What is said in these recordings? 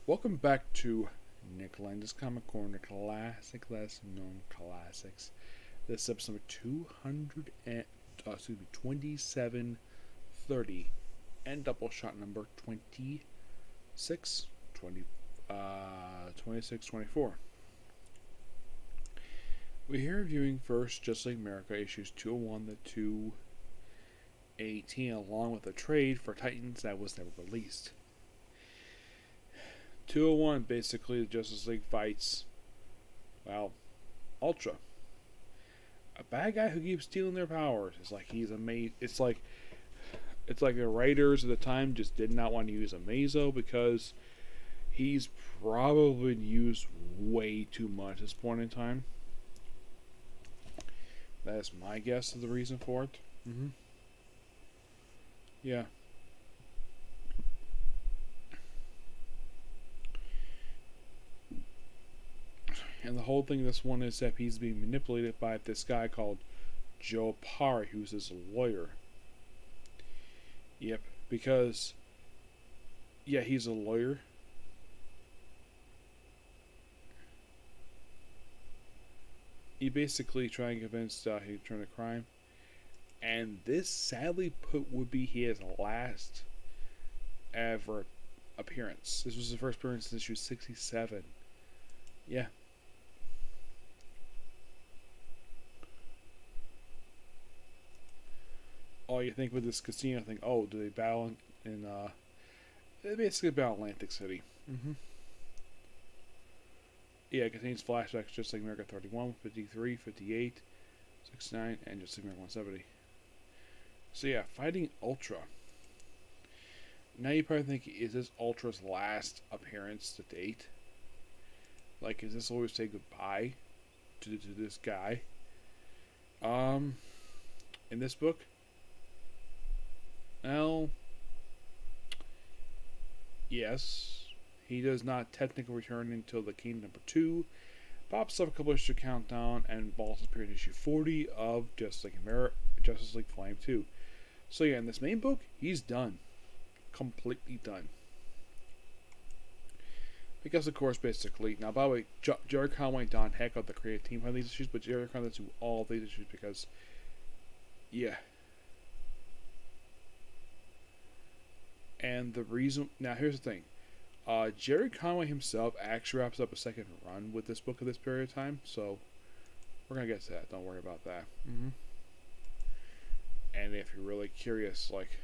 Welcome back to Nick Lenz's Comic Corner, classic, less known classics. This is episode number 2730, and Doubleshot number 2624. We're here reviewing first Just Like America issues 201 to 218, along with a trade for Titans that was never released. 201, basically, the Justice League fights, well, Ultra. A bad guy who keeps stealing their powers. It's like he's It's like the writers at the time just did not want to use Amazo because he's probably been used way too much at this point in time. That's my guess of the reason for it. Yeah. And the whole thing of this one is that he's being manipulated by this guy called Joe Parry, who's his lawyer. Yep, because, yeah, he's a lawyer. He basically trying to convince he's trying to crime. And this sadly would be his last ever appearance. This was the first appearance since issue 67. Yeah. Oh, you think with this casino thing, oh, do they battle in they basically battle Atlantic City. Yeah, it contains flashbacks just like America 31, 53, 58, 69, and just like America 170. So yeah, fighting Ultra. Now you probably think, is this Ultra's last appearance to date? Like, is this always say goodbye to this guy? In this book? Well, yes. He does not technically return until the Kingdom number 2. Pops up a couple issues to Countdown, and Balls appeared in issue 40 of Justice League Volume 2. So yeah, in this main book, he's done. Completely done. Because, of course, basically, now by the way, Jerry Conway and Don Heck are the creative team behind these issues, but Jerry Conway do all of these issues because, yeah. And the reason, now here's the thing. Jerry Conway himself actually wraps up a second run with this book at this period of time, so we're going to get to that. Don't worry about that. And if you're really curious, like,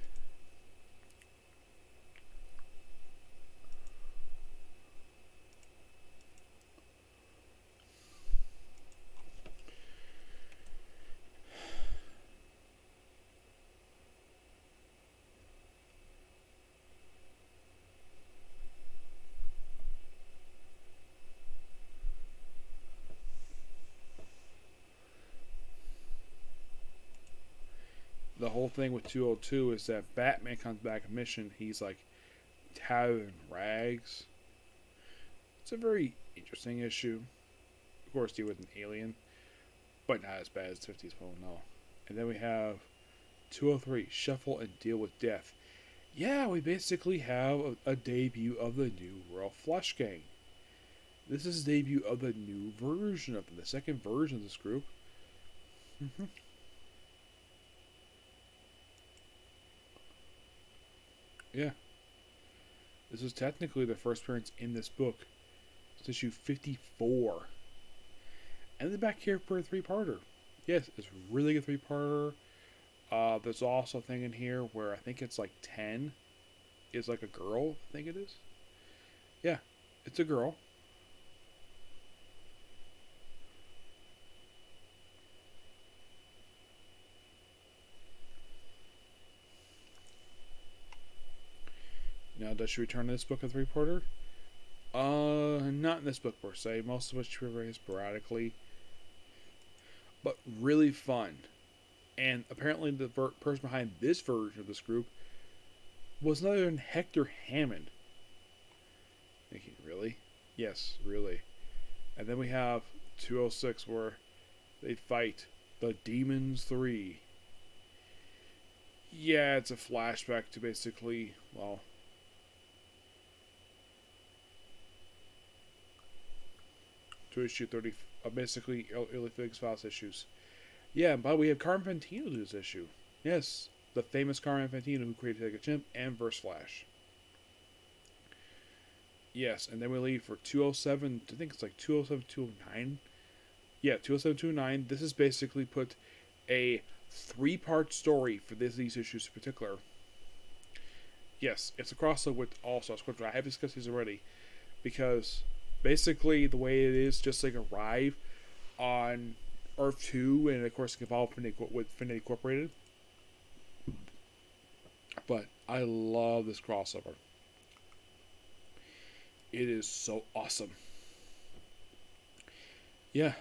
the whole thing with 202 is that Batman comes back on mission. He's like tattered in rags. It's a very interesting issue. Of course, deal with an alien, but not as bad as 50s. Oh no. And then we have 203, Shuffle and Deal with Death. Yeah, we basically have a debut of the new Royal Flush Gang. This is the debut of the new version of them, the second version of this group. Yeah. This is technically the first appearance in this book. It's issue 54. And then back here for a three-parter. Yes, it's really a three-parter. There's also a thing in here where I think it's like 10 is like a girl, I think it is. Yeah, it's a girl. Now, does she return to this book a three-parter? Not in this book per se. Most of which she very sporadically. But really fun. And apparently the person behind this version of this group was none other than Hector Hammond. Thinking, really? Yes, really. And then we have 206 where they fight the Demons 3. Yeah, it's a flashback to basically, well, to issue 30, basically early Phoenix Files issues. Yeah, but we have Carmen Infantino do this issue. Yes, the famous Carmen Infantino who created Take a Chimp and Verse Flash. Yes, and then we leave for 207, I think it's like 207, 209. Yeah, 207, 209. This is basically put a 3-part story for these issues in particular. Yes, it's a crossover with All Stars, which I have discussed these already, because basically the way it is, just like arrive on Earth 2, and of course evolve with Infinity Incorporated. But I love this crossover. It is so awesome. Yeah.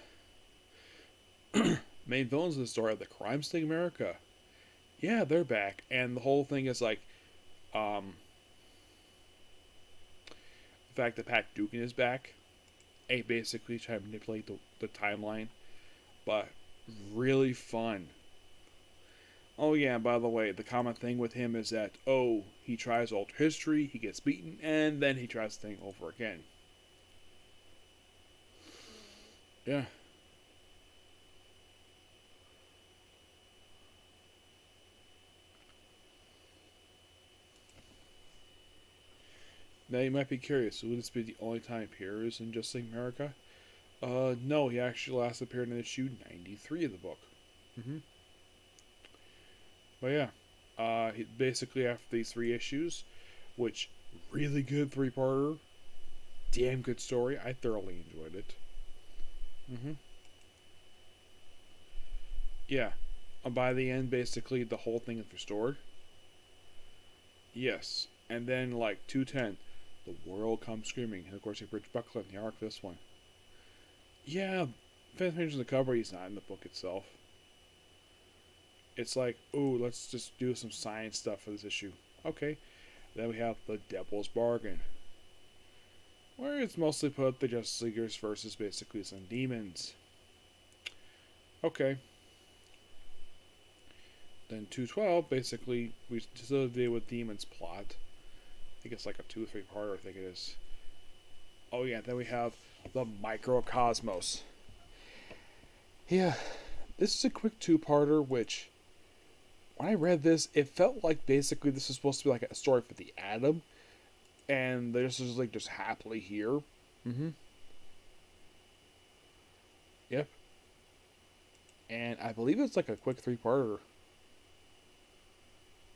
Main villains of the story are the Crime Sting America. Yeah, they're back, and the whole thing is like, the fact that Pat Dugan is back, and basically trying to manipulate the timeline, but really fun. Oh yeah, by the way, the common thing with him is that, he tries to alter history, he gets beaten, and then he tries the thing over again. Yeah. Now you might be curious, would this be the only time he appears in Just Like America? No, he actually last appeared in issue 93 of the book. But yeah, basically after these 3 issues, which really good 3-parter, damn good story. I thoroughly enjoyed it. Yeah, and by the end, basically the whole thing is restored. Yes, and then like 210, the world comes screaming, and of course you have Rich Buckler in the arc for this one. Yeah, Fans mentions the cover, he's not in the book itself. It's like, let's just do some science stuff for this issue. Okay. Then we have the Devil's Bargain, where it's mostly put the Justice Leaguers versus basically some demons. Okay. Then 212, basically, we still deal with demons plot. I think it's like a 2 or 3-parter, I think it is. Oh yeah, then we have the Microcosmos. Yeah, this is a quick 2-parter, which, when I read this, it felt like basically this is supposed to be like a story for the Atom, and they're just like just happily here. Yep. And I believe it's like a quick 3-parter.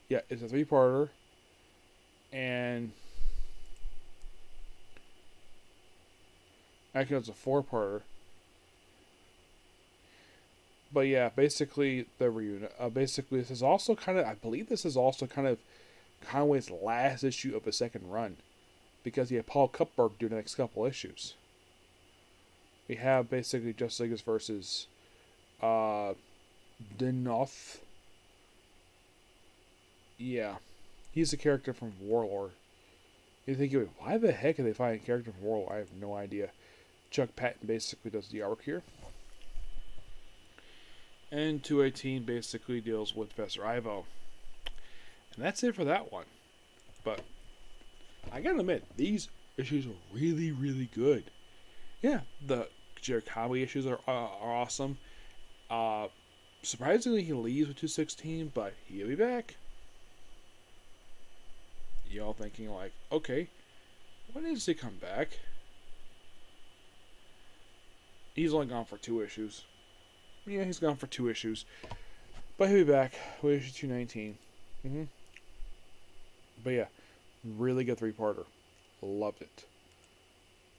Yeah, it's a 3-parter, and actually it's a 4-parter. But yeah, basically the reunion. Basically, this is also kind of, I believe this is also kind of Conway's last issue of a second run, because he had Paul Kupperberg do the next couple issues. We have basically Justice League versus Denoth. Yeah, he's a character from Warlord. You think, why the heck are they finding a character from Warlord? I have no idea. Chuck Patton basically does the artwork here. And 218 basically deals with Professor Ivo. And that's it for that one. But I gotta admit, these issues are really, really good. Yeah, the Jirikawa issues are awesome. Surprisingly, he leaves with 216, but he'll be back. Y'all thinking like, okay, when does he come back? He's only gone for 2 issues. Yeah, he's gone for 2 issues. But he'll be back with issue 219. But yeah, really good 3-parter. Loved it.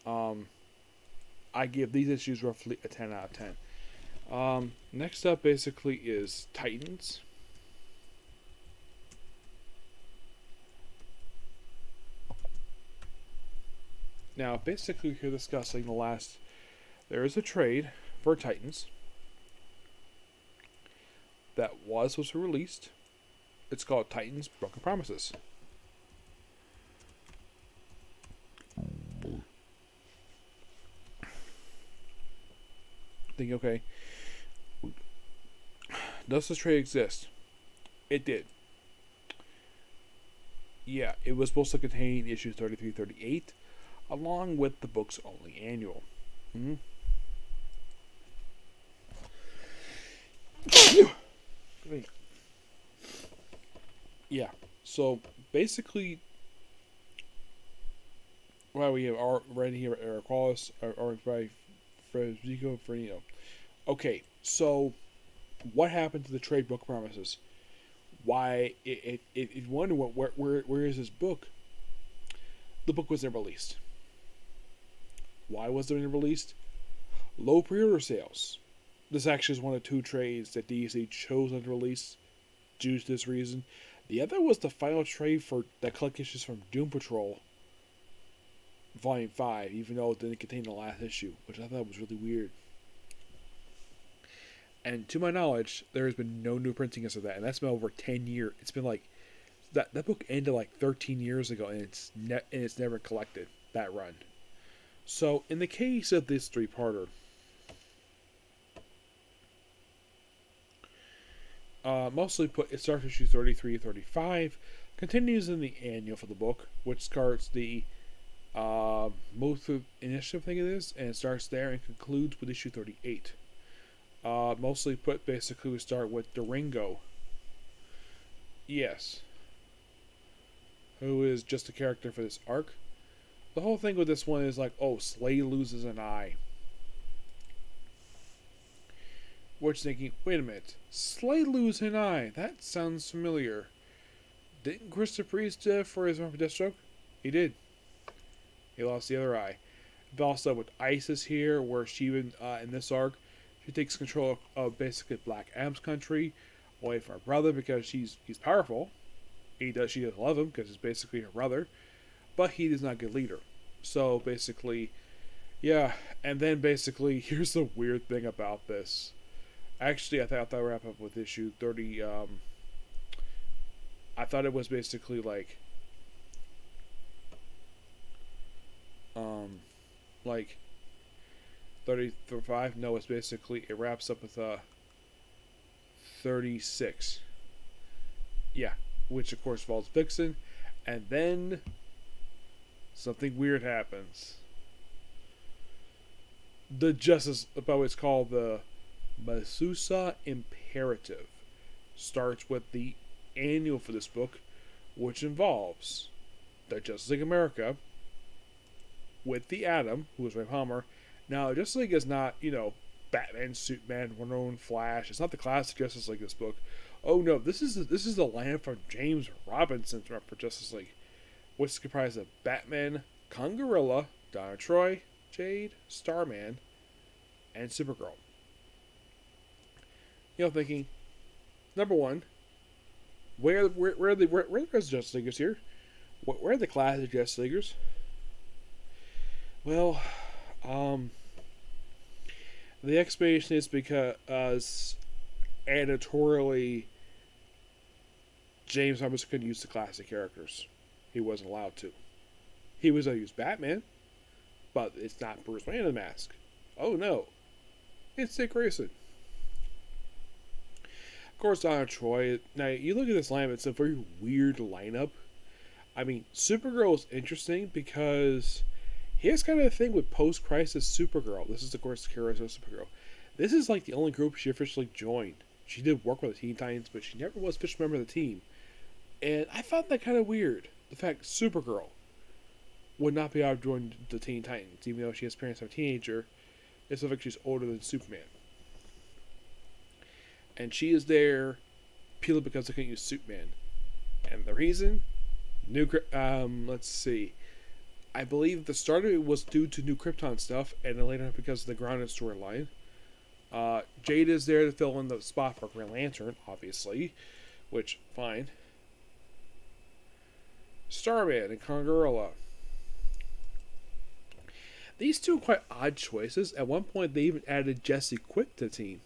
I give these issues roughly a 10 out of 10. Next up basically is Titans. Now, basically, we're discussing there is a trade for Titans that was released. It's called Titans Broken Promises. Think, okay, does this trade exist? It did. Yeah, it was supposed to contain issues 33, 38, along with the book's only annual. Yeah. So basically, well, we have our right here, Eric Wallace, or by Federico Fernino. Okay, so what happened to the trade book promises? Why? If you wonder where is this book? The book was never released. Why was it never released? Low pre-order sales. This actually is one of two trades that DC chose not to release due to this reason. The other was the final trade for that collect issues from Doom Patrol, Volume 5, even though it didn't contain the last issue, which I thought was really weird. And to my knowledge, there has been no new printing of that, and that's been over 10 years. It's been like that book ended like 13 years ago, and it's never collected that run. So in the case of this three-parter, mostly put it starts issue 33, 35, continues in the annual for the book, which starts the most initiative thing it is, and it starts there and concludes with issue 38. Mostly put, basically, we start with Durango. Yes. Who is just a character for this arc. The whole thing with this one is like, oh, Slade loses an eye. Which thinking, wait a minute, Slade lose an eye? That sounds familiar. Didn't Christopher Priest for his run for Deathstroke? He did. He lost the other eye. But also with Isis here, where she in this arc, she takes control of basically Black Adam's country away from her brother because he's powerful. She doesn't love him because he's basically her brother, but he is not a good leader. So basically, yeah. And then basically, here's the weird thing about this. Actually, I thought I'll wrap up with issue 30. I thought it was basically like 35. No, it's basically, it wraps up with 36. Yeah, which of course involves Vixen, and then something weird happens. The Justice, about what's called the Masusa Imperative, starts with the annual for this book, which involves the Justice League America with the Atom, who is Ray Palmer. Now, Justice League is not, Batman, Superman, Wonder Woman, Flash. It's not the classic Justice League, this book. Oh no, this is the lineup from James Robinson's run for Justice League, which is comprised of Batman, Congarilla, Donna Troy, Jade, Starman, and Supergirl. Thinking, number one, where are the Justice Leaguers here? Where are the classic Justice Leaguers? Well, the explanation is because editorially, James Robinson couldn't use the classic characters. He wasn't allowed to. He was going to use Batman, but it's not Bruce Wayne in the mask. Oh no, it's Dick Grayson. Of course, Donna Troy. Now, you look at this lineup, it's a very weird lineup. I mean, Supergirl is interesting because here's kind of the thing with post-crisis Supergirl. This is, of course, Kara's Supergirl. This is like the only group she officially joined. She did work with the Teen Titans, but she never was official member of the team. And I found that kind of weird. The fact Supergirl would not be able to join the Teen Titans, even though she has parents of a teenager. It's like she's older than Superman. And she is there purely because they couldn't use Superman. And the reason? Let's see. I believe the start of it was due to New Krypton stuff, and then later because of the grounded storyline. Jade is there to fill in the spot for Green Lantern, obviously, which, fine. Starman and Congarilla. These two are quite odd choices. At one point, they even added Jessie Quick to the team.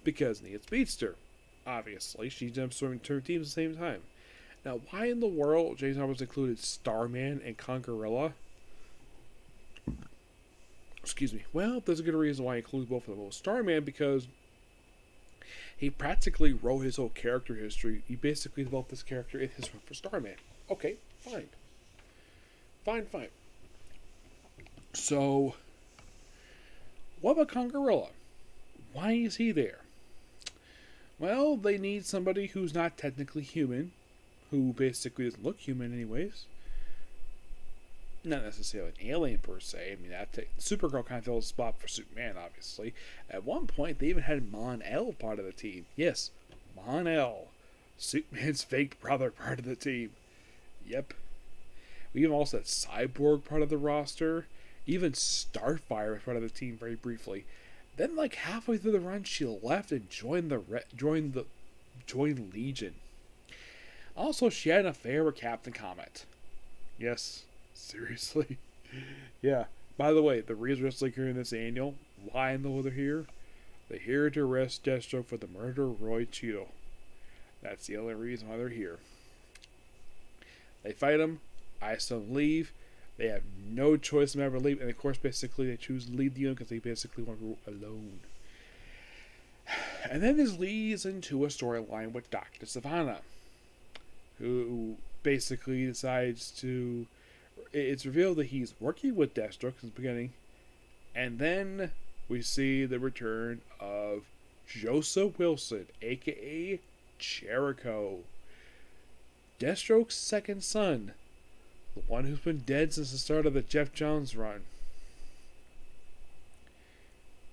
Because Nia Speedster. Obviously, she jumps between two teams at the same time. Now, why in the world James Roberts included Starman and Congarilla? Excuse me. Well, there's a good reason why he includes both of them. Starman, because he practically wrote his whole character history. He basically developed this character in his run for Starman. Okay, fine. Fine. So, what about Congarilla? Why is he there? Well, they need somebody who's not technically human, who basically doesn't look human anyways. Not necessarily an alien per se. I mean, Supergirl kind of fills a spot for Superman, obviously. At one point, they even had Mon-El part of the team. Yes, Mon-El, Superman's fake brother, part of the team. Yep. We even also had Cyborg part of the roster. Even Starfire was part of the team very briefly. Then, like halfway through the run, she left and joined Legion. Also, she had an affair with Captain Comet. Yes, seriously. Yeah. By the way, the reason we're still hearing this annual, why in the world they're here? They're here to arrest Deathstroke for the murder of Roy Cheadle. That's the only reason why they're here. They fight him. I still leave. They have no choice in ever leave, and of course, basically, they choose to leave the unit because they basically want to go alone. And then this leads into a storyline with Dr. Savannah, who basically decides to. It's revealed that he's working with Deathstroke since the beginning, and then we see the return of Joseph Wilson, aka Jericho, Deathstroke's second son. The one who's been dead since the start of the Jeff Johns run.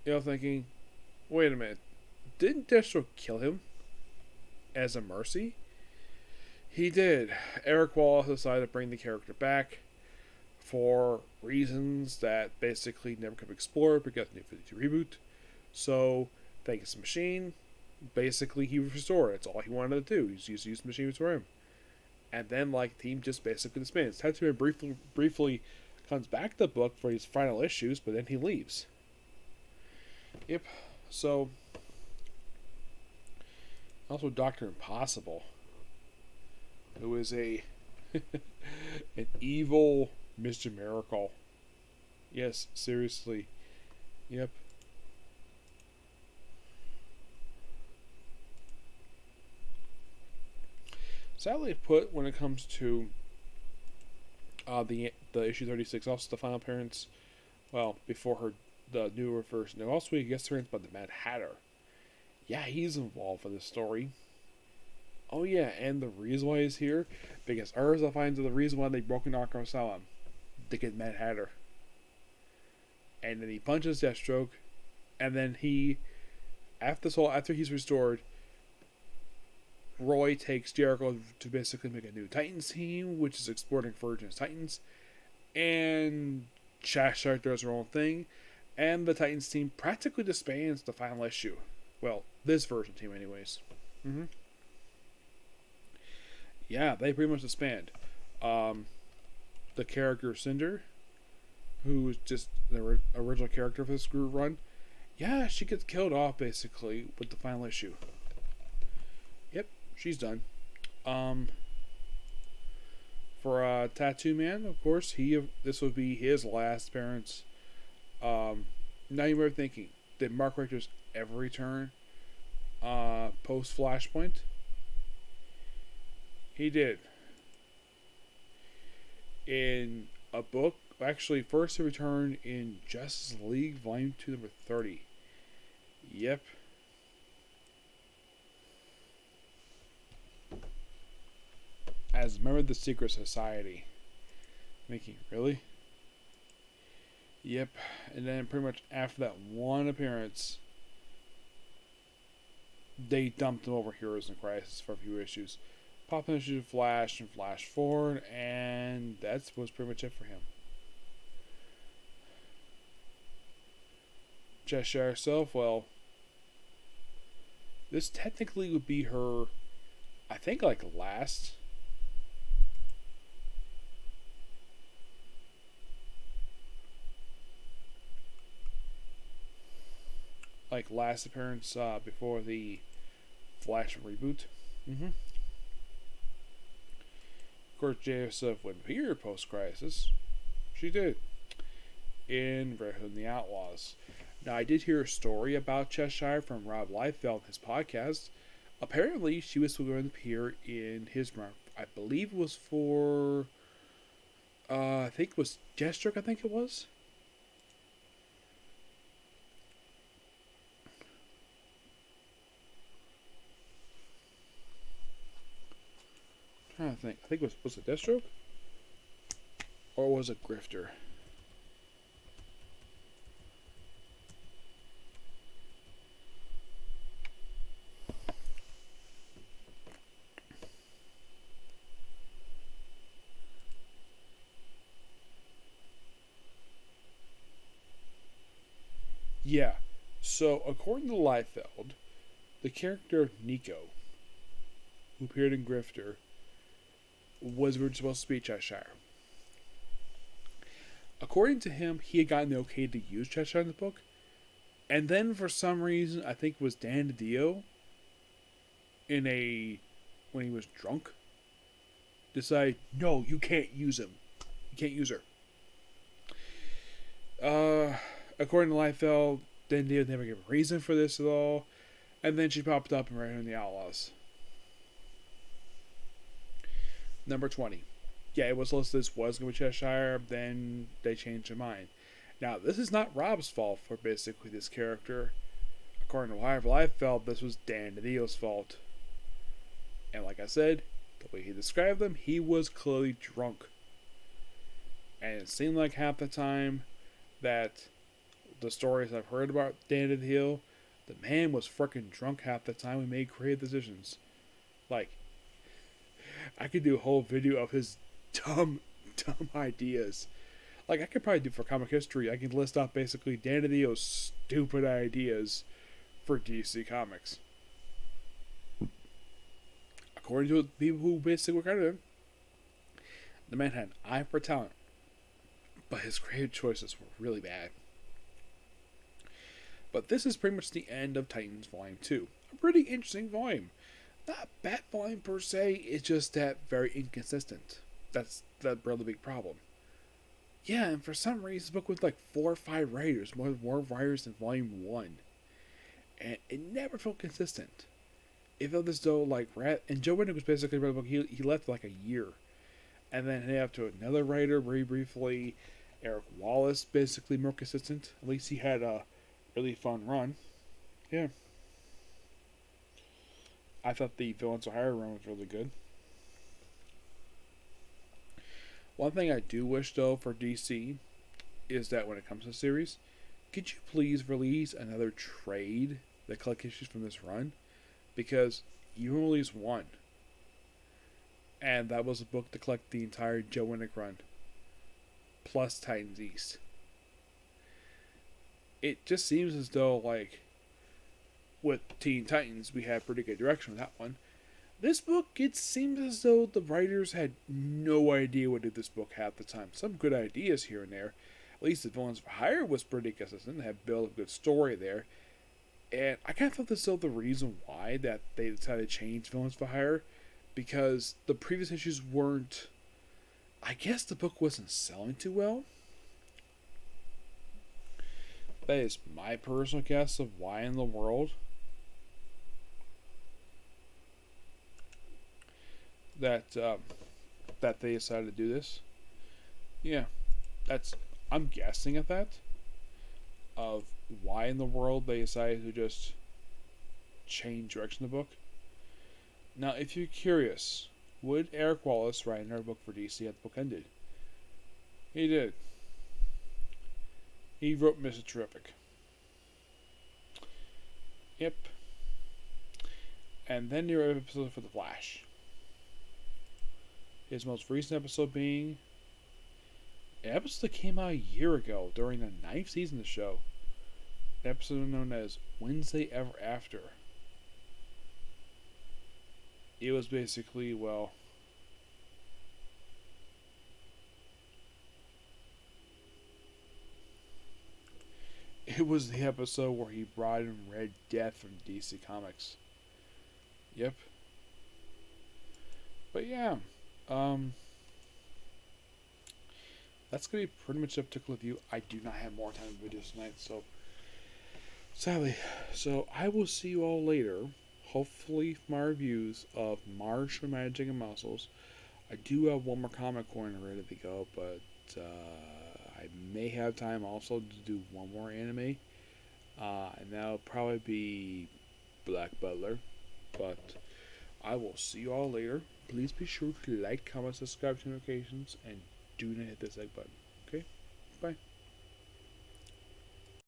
You know, thinking, wait a minute, didn't Deathstroke kill him as a mercy? He did. Eric Wallace decided to bring the character back for reasons that basically never could be explored because of the New 52 reboot. So, thanks to the machine, basically he was restored. That's all he wanted to do. He used to use the machine to restore him. And then, like, the team just basically disbands. Tatooine briefly comes back to the book for his final issues, but then he leaves. Yep. So, also Dr. Impossible, who is an evil Mr. Miracle. Yes, seriously. Yep. Sadly put, when it comes to the issue 36, also the final appearance, well, before the newer version, and also a guest appearance by the Mad Hatter. Yeah, he's involved in this story. Oh yeah, and the reason why he's here, because Urza finds the reason why they broke into Arkham Asylum, to get Mad Hatter. And then he punches Deathstroke, and then after he's restored, Roy takes Jericho to basically make a new Titans team, which is exploring Virgin's Titans. And Cheshire does her own thing. And the Titans team practically disbands the final issue. Well, this version team anyways. Yeah, they pretty much disband. The character Cinder, who's just the original character for this group run, yeah, she gets killed off basically with the final issue. Yep. She's done. For Tattoo Man, of course, this would be his last appearance. Now you might be thinking, did Mark Richters ever return post Flashpoint? He did. In a book, actually, first he returned in Justice League Volume 2, number 30. Yep. As a member of the Secret Society. Making, really? Yep. And then pretty much after that one appearance, they dumped him over Heroes in Crisis for a few issues. Popped an issue to Flash and Flash Forward, and that was pretty much it for him. Cheshire herself, well, this technically would be her, I think, like last appearance before the Flash reboot. Of course, JSF would appear post-crisis. She did. In Red Hood and the Outlaws. Now, I did hear a story about Cheshire from Rob Liefeld in his podcast. Apparently, she was going to appear in his run. I believe it was for, I think it was Deathstroke, I think it was. trying to think. I think was it Deathstroke? Or was it Grifter? Yeah. So, according to Liefeld, the character Nico, who appeared in Grifter, was originally supposed to be Cheshire. According to him, he had gotten the okay to use Cheshire in the book, and then for some reason, I think it was Dan DiDio, when he was drunk, decided, no, you can't use him. You can't use her. According to Liefeld, Dan DiDio never gave a reason for this at all, and then she popped up and ran in the Outlaws. Number 20. Yeah, it was listed as was going to be Cheshire, then they changed their mind. Now, this is not Rob's fault for basically this character. According to Liefeld, this was Dan DiDio's fault. And like I said, the way he described them, he was clearly drunk. And it seemed like half the time that the stories I've heard about Dan DiDio, the man was freaking drunk half the time he made creative decisions. Like, I could do a whole video of his dumb ideas. Like, I could probably do for comic history, I can list off basically Dan DiDio's stupid ideas for DC Comics. According to people who basically were credited, the man had an eye for talent, but his creative choices were really bad. But this is pretty much the end of Titans Volume 2. A pretty interesting volume. Not a bad volume per se, it's just that very inconsistent. That's the really big problem. Yeah, and for some reason, this book was like 4 or 5 writers, more writers than Volume 1. And it never felt consistent. It felt as though, like, and Joe Winnick was basically writing the book, he left like a year. And then he had to another writer very briefly. Eric Wallace, basically more consistent. At least he had a really fun run. Yeah. I thought the Villains for Hire run was really good. One thing I do wish, though, for DC is that when it comes to the series, could you please release another trade that collect issues from this run? Because you released one. And that was a book to collect the entire Joe Winnick run. Plus Titans East. It just seems as though, like, with Teen Titans, we had pretty good direction with that one. This book, it seems as though the writers had no idea what to do this book half the time. Some good ideas here and there. At least the Villains for Hire was pretty consistent. They had built a good story there. And I kind of thought this was the reason why that they decided to change Villains for Hire. Because the previous issues weren't... I guess the book wasn't selling too well. That is my personal guess of why in the world that they decided to do this. Yeah, I'm guessing at that. Of why in the world they decided to just change direction of the book. Now, if you're curious, would Eric Wallace write another book for DC at the book ended? He did. He wrote Mr. Terrific. Yep. And then there were episodes for The Flash. His most recent episode being an episode that came out a year ago during the 9th season of the show. An episode known as Wednesday Ever After. It was basically, well... It was the episode where he brought in Red Death from DC Comics. Yep. But yeah, that's going to be pretty much up to with you. I do not have more time in videos tonight, so sadly. So I will see you all later. Hopefully my reviews of Martial Magic and Muscles. I do have one more comic corner ready to go, but I may have time also to do one more anime. And that'll probably be Black Butler. But I will see you all later. Please be sure to like, comment, subscribe to notifications, and do not hit the like button. Okay? Bye.